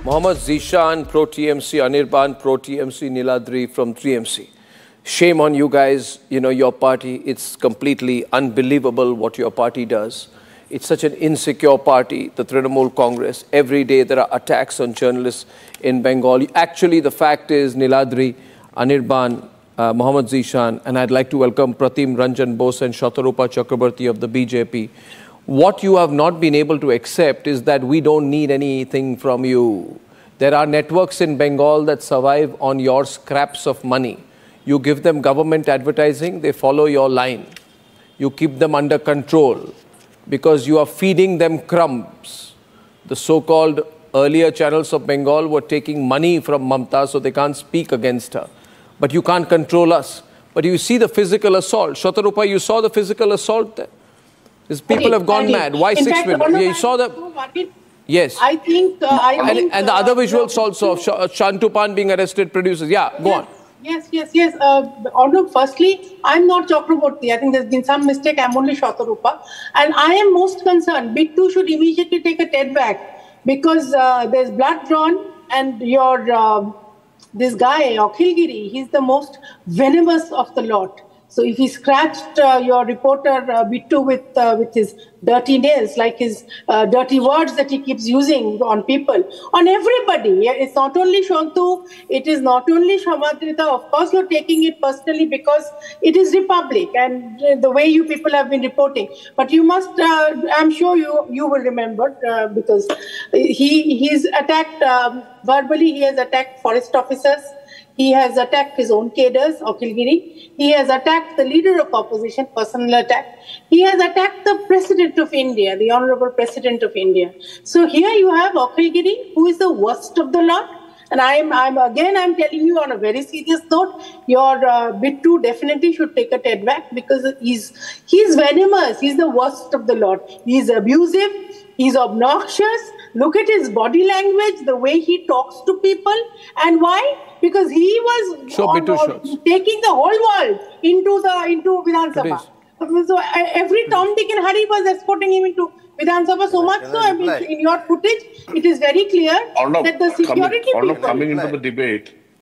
Mohammad Zishan, pro-TMC, Anirban, pro-TMC, Niladri from 3MC. Shame on you guys, your party. It's completely unbelievable what your party does. It's such an insecure party, the Trinamool Congress. Every day there are attacks on journalists in Bengal. Actually, the fact is, Niladri, Anirban, Mohammad Zishan, and I'd like to welcome Pratim Ranjan Bose and Shatarupa Chakrabarti of the BJP. What you have not been able to accept is that we don't need anything from you. There are networks in Bengal that survive on your scraps of money. You give them government advertising, they follow your line. You keep them under control because you are feeding them crumbs. The so-called earlier channels of Bengal were taking money from Mamta so they can't speak against her. But you can't control us. But you see the physical assault. Shatarupa, you saw the physical assault there? These people have gone mad. Why 6 women? You saw the... Yes. I think... and the other visuals also of Shantupan being arrested, producers. Yeah, go on. Yes. Firstly, I'm not Chakraborty. I think there's been some mistake. I'm only Shatarupa. And I am most concerned. Bittu should immediately take a TED back because there's blood drawn and your... this guy, Akhilgiri, he's the most venomous of the lot. So if he scratched your reporter Bittu with his dirty nails, like his dirty words that he keeps using on people, on everybody, it's not only Shantu, it is not only Shamadrita. Of course, you're taking it personally because it is Republic and the way you people have been reporting. But you must, I'm sure you will remember because he's attacked, verbally he has attacked forest officers. He has attacked his own cadres, Akhilgiri. He has attacked the leader of opposition, personal attack. He has attacked the President of India, the Honorable President of India. So here you have Akhilgiri, who is the worst of the lot. And I'm telling you on a very serious note, your Bittu definitely should take a TED back because he's venomous. He's the worst of the lot. He's abusive. He's obnoxious. Look at his body language, the way he talks to people. And why? Because he was taking the whole world into Vidhan Sabha. So every Tom, Dick and Harry was escorting him into Vidhan Sabha so much so, in your footage, it is very clear that the security people... Coming into the debate,